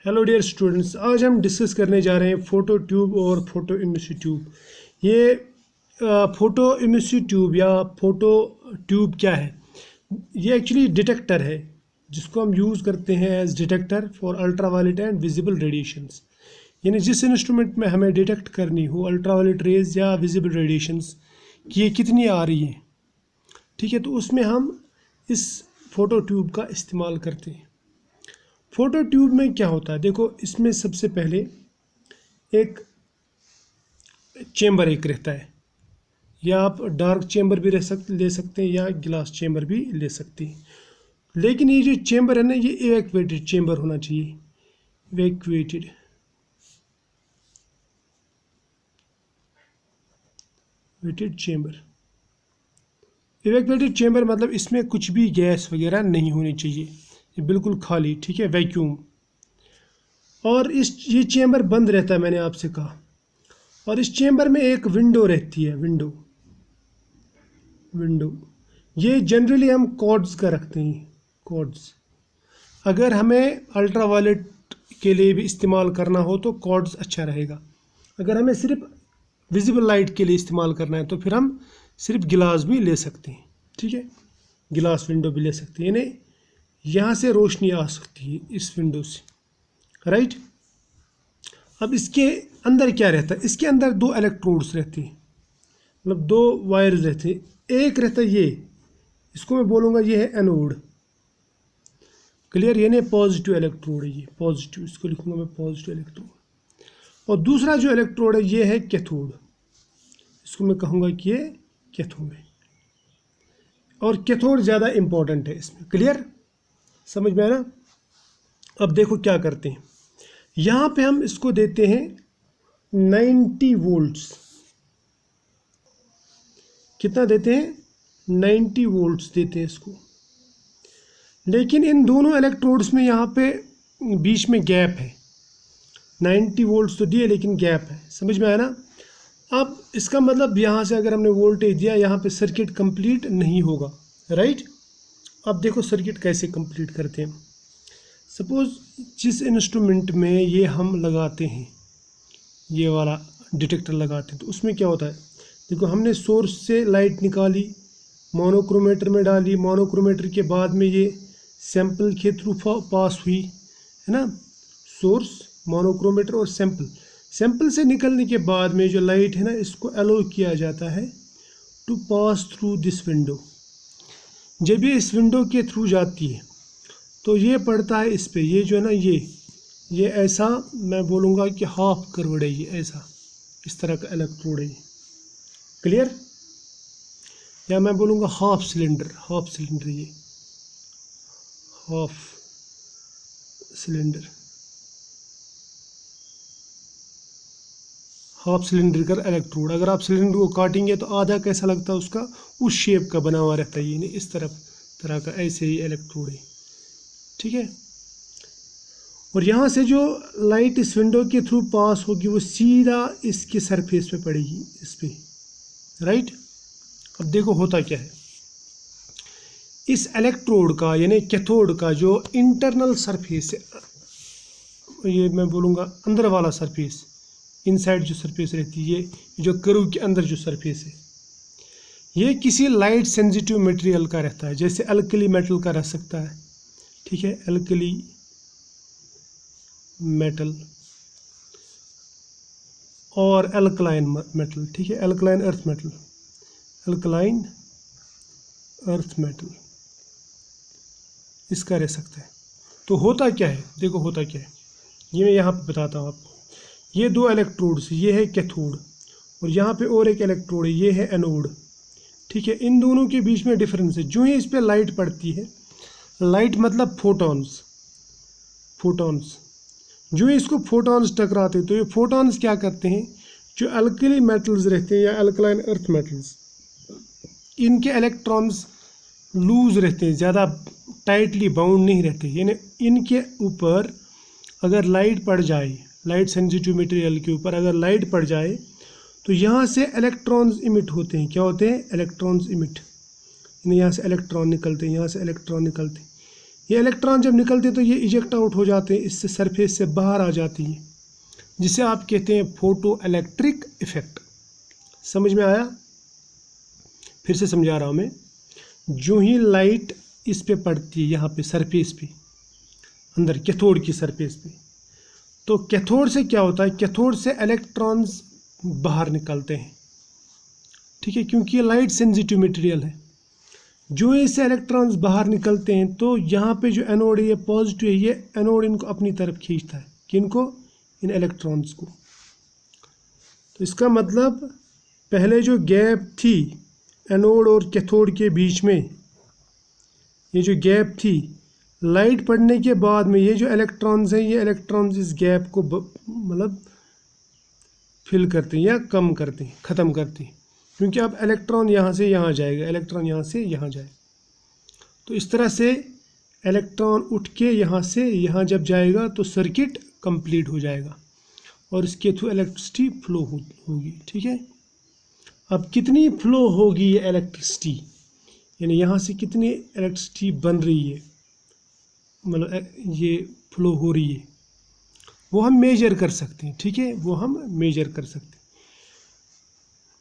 Hello dear students, आज हम discuss करने जा रहे हैं फ़ोटो ट्यूब और फ़ोटो इमिसिव ट्यूब। ये फ़ोटो इमिसिव ट्यूब या फ़ोटो ट्यूब क्या है? ये एक्चुअली डिटेक्टर है जिसको हम यूज़ करते हैं as detector for ultraviolet and visible radiations. यानी जिस इंस्ट्रूमेंट में हमें डिटेक्ट करनी हो अल्ट्रावायलेट रेज या विजिबल रेडिएशंस कि ये कितनी आ रही है, ठीक है, तो उसमें हम इस फ़ोटो ट्यूब का इस्तेमाल करते हैं। फ़ोटो ट्यूब में क्या होता है, देखो इसमें सबसे पहले एक चेम्बर एक रहता है, या आप डार्क चेम्बर भी ले सकते हैं या ग्लास चेम्बर भी ले सकते हैं। लेकिन ये जो चेम्बर है ना, ये इवैक्यूएटेड चेम्बर होना चाहिए। इवैक्यूएटेड चेम्बर मतलब इसमें कुछ भी गैस वगैरह नहीं होनी चाहिए, ये बिल्कुल खाली, ठीक है, वैक्यूम। और ये चेम्बर बंद रहता है, मैंने आपसे कहा। और इस चेम्बर में एक विंडो रहती है, विंडो ये जनरली हम कॉर्ड्स का रखते हैं, कॉर्ड्स। अगर हमें अल्ट्रावायलेट के लिए भी इस्तेमाल करना हो तो कॉर्ड्स अच्छा रहेगा। अगर हमें सिर्फ विजिबल लाइट के लिए इस्तेमाल करना है तो फिर हम सिर्फ गिलास भी ले सकते हैं, ठीक है, गिलास विंडो भी ले सकते हैं। यानी यहाँ से रोशनी आ सकती है इस विंडो से, राइट। अब इसके अंदर क्या रहता है? इसके अंदर दो इलेक्ट्रोड्स रहते हैं, मतलब दो वायर्स रहते हैं। एक रहता है ये, इसको मैं बोलूँगा ये है एनोड, क्लियर। यानी पॉजिटिव इलेक्ट्रोड है, ये पॉजिटिव, इसको लिखूँगा मैं पॉजिटिव इलेक्ट्रोड। और दूसरा जो इलेक्ट्रोड है ये है कैथोड, इसको मैं कहूँगा कि ये कैथोड है। और कैथोड ज़्यादा इम्पोर्टेंट है इसमें, क्लियर, समझ में आया ना। अब देखो क्या करते हैं, यहाँ पे हम इसको देते हैं 90 वोल्ट्स। कितना देते हैं? 90 वोल्ट्स देते हैं इसको। लेकिन इन दोनों इलेक्ट्रोड्स में यहाँ पे बीच में गैप है। 90 वोल्ट्स तो दिए लेकिन गैप है, समझ में आया ना। अब इसका मतलब यहाँ से अगर हमने वोल्टेज दिया, यहाँ पे सर्किट कंप्लीट नहीं होगा, राइट। अब देखो सर्किट कैसे कंप्लीट करते हैं। सपोज़ जिस इंस्ट्रूमेंट में ये हम लगाते हैं, ये वाला डिटेक्टर लगाते हैं, तो उसमें क्या होता है, देखो हमने सोर्स से लाइट निकाली, मोनोक्रोमेटर में डाली, मोनोक्रोमेटर के बाद में ये सैंपल के थ्रू पास हुई, है ना। सोर्स, मोनोक्रोमेटर और सैंपल से निकलने के बाद में जो लाइट है ना, इसको अलो किया जाता है to pass through this window. जब ये इस विंडो के थ्रू जाती है तो ये पड़ता है इस पे, ये जो है ना, ये ऐसा मैं बोलूँगा कि हाफ कर्व्ड है, ये ऐसा इस तरह का इलेक्ट्रोड है, क्लियर। या मैं बोलूँगा हाफ सिलेंडर ये हाफ सिलेंडर का इलेक्ट्रोड। अगर आप सिलेंडर को काटेंगे तो आधा कैसा लगता है उसका, उस शेप का बना हुआ रहता है, ये नहीं इस तरह का, ऐसे ही इलेक्ट्रोड है, ठीक है। और यहाँ से जो लाइट इस विंडो के थ्रू पास होगी वो सीधा इसके सरफेस पे पड़ेगी, इस पे, राइट। अब देखो होता क्या है, इस इलेक्ट्रोड का यानी कैथोड का जो इंटरनल सरफेस है, ये मैं बोलूँगा अंदर वाला सरफेस, इनसाइड जो सरफेस रहती है, ये जो कर्व के अंदर जो सरफेस है, ये किसी लाइट सेंसिटिव मटेरियल का रहता है। जैसे अल्कली मेटल का रह सकता है, ठीक है, अल्कली मेटल और अल्कलाइन मेटल, ठीक है, अल्कलाइन अर्थ मेटल इसका रह सकता है। तो होता क्या है, देखो होता क्या है, ये मैं यहाँ पे बताता हूँ आपको। ये दो इलेक्ट्रोड्स, ये है कैथोड और यहाँ पे और एक इलेक्ट्रोड है, ये है एनोड, ठीक है। इन दोनों के बीच में डिफरेंस है। जो ही इस पर लाइट पड़ती है, लाइट मतलब फोटॉन्स, जो इसको फोटॉन्स टकराते हैं तो ये फोटॉन्स क्या करते हैं, जो अल्कली मेटल्स रहते हैं या अल्कलाइन अर्थ मेटल्स, इनके इलेक्ट्रॉन्स लूज रहते हैं, ज़्यादा टाइटली बाउंड नहीं रहते। यानी इनके ऊपर अगर लाइट पड़ जाए, लाइट सेंसिटिव मटेरियल के ऊपर अगर लाइट पड़ जाए तो यहाँ से इलेक्ट्रॉन्स इमिट होते हैं। क्या होते हैं? इलेक्ट्रॉन्स इमिट, यानी यहाँ से इलेक्ट्रॉन निकलते हैं, यहाँ से इलेक्ट्रॉन निकलते हैं। ये इलेक्ट्रॉन जब निकलते तो ये इजेक्ट आउट हो जाते हैं, इससे सरफेस से बाहर आ जाती हैं, जिसे आप कहते हैं फोटो इलेक्ट्रिक इफेक्ट। समझ में आया? फिर से समझा रहा हूँ मैं। जो ही लाइट इस पे पड़ती है, यहाँ पे सरफेस पे, अंदर कैथोड की सरफेस पे, तो कैथोड से क्या होता है, कैथोड से इलेक्ट्रॉन्स बाहर निकलते हैं, ठीक है, क्योंकि ये लाइट सेंसिटिव मटेरियल है। जो इससे इलेक्ट्रॉन्स बाहर निकलते हैं तो यहाँ पे जो एनोड है ये पॉजिटिव है, ये एनोड इनको अपनी तरफ खींचता है, किनको, इन इलेक्ट्रॉन्स को। तो इसका मतलब पहले जो गैप थी एनोड और कैथोड के बीच में, ये जो गैप थी, लाइट पड़ने के बाद में ये जो इलेक्ट्रॉन्स हैं, ये इलेक्ट्रॉन्स इस गैप को मतलब फिल करते हैं या कम करते हैं, ख़त्म करते हैं, क्योंकि अब इलेक्ट्रॉन यहाँ से यहाँ जाएगा, इलेक्ट्रॉन यहाँ से यहाँ जाएगा। तो इस तरह से इलेक्ट्रॉन उठ के यहाँ से यहाँ जब जाएगा तो सर्किट कंप्लीट हो जाएगा और इसके थ्रू इलेक्ट्रिसिटी फ्लो होगी, ठीक है। अब कितनी फ्लो होगी ये इलेक्ट्रिसिटी, यानी यहाँ से कितनी इलेक्ट्रिसिटी बन रही है, मतलब ये फ्लो हो रही है, वो हम मेजर कर सकते हैं, ठीक है, वो हम मेजर कर सकते हैं।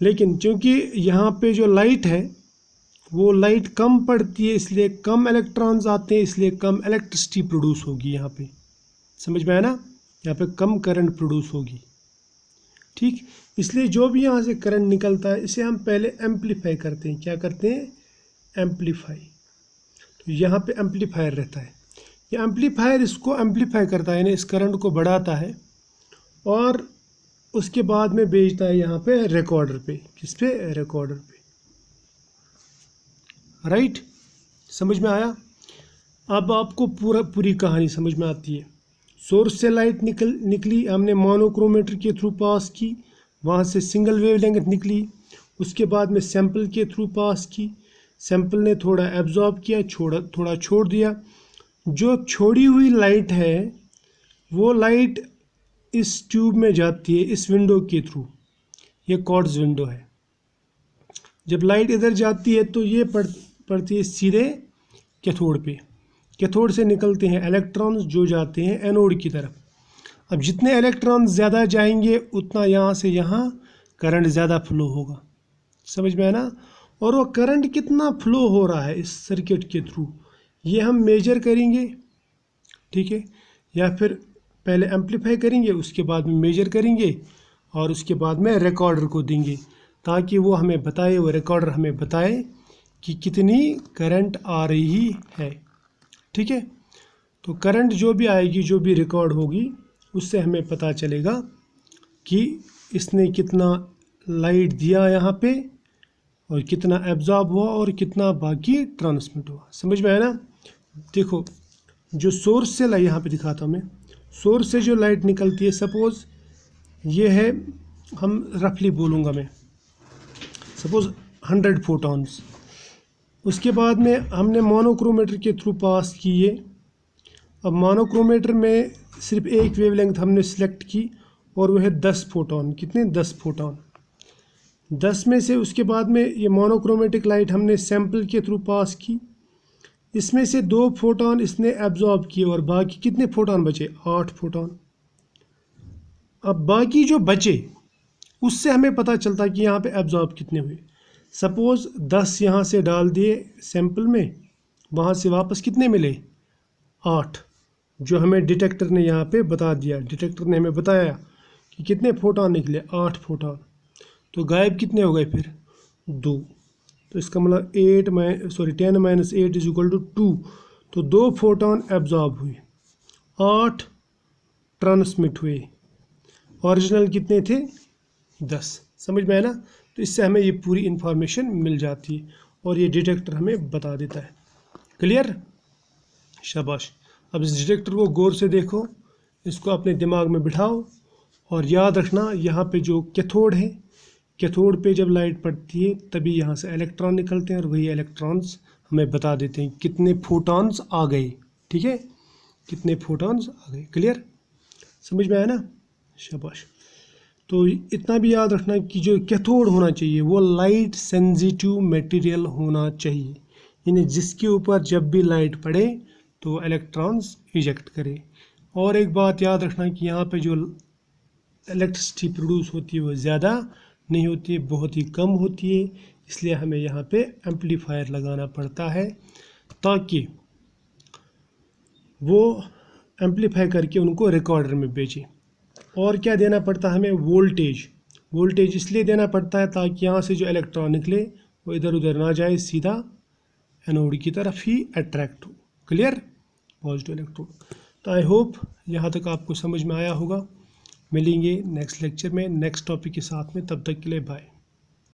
लेकिन क्योंकि यहाँ पे जो लाइट है वो लाइट कम पड़ती है, इसलिए कम इलेक्ट्रॉन्स आते हैं, इसलिए कम इलेक्ट्रिसिटी प्रोड्यूस होगी यहाँ पे। समझ में आया ना? यहाँ पे कम करंट प्रोड्यूस होगी, ठीक। इसलिए जो भी यहाँ से करंट निकलता है इसे हम पहले एम्पलीफाई करते हैं। क्या करते हैं? एम्पलीफाई। तो यहाँ पे एम्पलीफायर रहता है, ये एम्पलीफायर इसको एम्पलीफाई करता है, यानी इस करंट को बढ़ाता है और उसके बाद में भेजता है यहाँ पे रिकॉर्डर पे। किस पे? रिकॉर्डर पे, राइट। समझ में आया? अब आपको पूरी कहानी समझ में आती है। सोर्स से लाइट निकली, हमने मोनोक्रोमेटर के थ्रू पास की, वहाँ से सिंगल वेवलेंथ निकली, उसके बाद में सैंपल के थ्रू पास की, सैंपल ने थोड़ा एब्जॉर्ब किया, थोड़ा छोड़ दिया। जो छोड़ी हुई लाइट है वो लाइट इस ट्यूब में जाती है, इस विंडो के थ्रू, ये क्वार्ट्ज विंडो है। जब लाइट इधर जाती है तो ये पड़ती है सीधे कैथोड पे। कैथोड से निकलते हैं इलेक्ट्रॉन्स जो जाते हैं एनोड की तरफ। अब जितने इलेक्ट्रॉन्स ज़्यादा जाएंगे उतना यहाँ से यहाँ करंट ज़्यादा फ्लो होगा। समझ में आया ना? और वो करंट कितना फ्लो हो रहा है इस सर्किट के थ्रू, ये हम मेजर करेंगे, ठीक है, या फिर पहले एम्पलीफाई करेंगे, उसके बाद में मेजर करेंगे और उसके बाद में रिकॉर्डर को देंगे, ताकि वो हमें बताए, वो रिकॉर्डर हमें बताए कि कितनी करंट आ रही है, ठीक है। तो करंट जो भी आएगी, जो भी रिकॉर्ड होगी, उससे हमें पता चलेगा कि इसने कितना लाइट दिया यहाँ पे और कितना एब्जॉर्ब हुआ और कितना बाकी ट्रांसमिट हुआ। समझ में आया ना? देखो, जो सोर्स से लाइट, यहाँ पे दिखाता हूँ मैं, सोर्स से जो लाइट निकलती है, सपोज़ ये है, हम रफली बोलूँगा मैं, सपोज़ 100 फोटॉन्स। उसके बाद में हमने मोनोक्रोमेटर के थ्रू पास की ये। अब मोनोक्रोमेटर में सिर्फ एक वेवलेंथ हमने सिलेक्ट की और वह है 10 फोटॉन। कितने? 10 फोटॉन। 10 में से उसके बाद में ये मोनोक्रोमेटिक लाइट हमने सैंपल के थ्रू पास की, इसमें से 2 फोटॉन इसने एब्जॉर्ब किए और बाकी कितने फोटॉन बचे? 8 फोटॉन। अब बाकी जो बचे उससे हमें पता चलता कि यहाँ पे एब्जॉर्ब कितने हुए। सपोज़ 10 यहाँ से डाल दिए सैंपल में, वहाँ से वापस कितने मिले? 8, जो हमें डिटेक्टर ने यहाँ पे बता दिया। डिटेक्टर ने हमें बताया कि कितने फोटॉन निकले, 8 फोटॉन। तो गायब कितने हो गए फिर? 2। तो इसका मतलब 10 माइनस 8 इज इक्वल टू 2। तो 2 फोटॉन एब्जॉर्ब हुए, 8 ट्रांसमिट हुए। ओरिजिनल कितने थे? 10। समझ में आया ना? तो इससे हमें ये पूरी इन्फॉर्मेशन मिल जाती है और ये डिटेक्टर हमें बता देता है। क्लियर? शाबाश। अब इस डिटेक्टर को गौर से देखो, इसको अपने दिमाग में बिठाओ और याद रखना, यहाँ पे जो कैथोड है, कैथोड पे जब लाइट पड़ती है तभी यहाँ से इलेक्ट्रॉन निकलते हैं और वही इलेक्ट्रॉन्स हमें बता देते हैं कितने फोटॉन्स आ गए, ठीक है, कितने फोटॉन्स आ गए। क्लियर? समझ में आया ना? शाबाश। तो इतना भी याद रखना कि जो कैथोड होना चाहिए वो लाइट सेंसिटिव मटेरियल होना चाहिए, यानी जिसके ऊपर जब भी लाइट पड़े तो इलेक्ट्रॉन्स इजेक्ट करे। और एक बात याद रखना कि यहाँ पे जो इलेक्ट्रिसिटी प्रोड्यूस होती है वो ज़्यादा नहीं होती है, बहुत ही कम होती है, इसलिए हमें यहाँ पे एम्पलीफायर लगाना पड़ता है ताकि वो एम्पलीफाई करके उनको रिकॉर्डर में बेचें। और क्या देना पड़ता है हमें, वोल्टेज। वोल्टेज इसलिए देना पड़ता है ताकि यहाँ से जो इलेक्ट्रॉन निकले वो इधर उधर ना जाए, सीधा एनोड की तरफ ही अट्रैक्ट हो। Clear, positive electrode. तो आई होप यहाँ तक आपको समझ में आया होगा। मिलेंगे नेक्स्ट लेक्चर में नेक्स्ट टॉपिक के साथ में, तब तक के लिए बाय।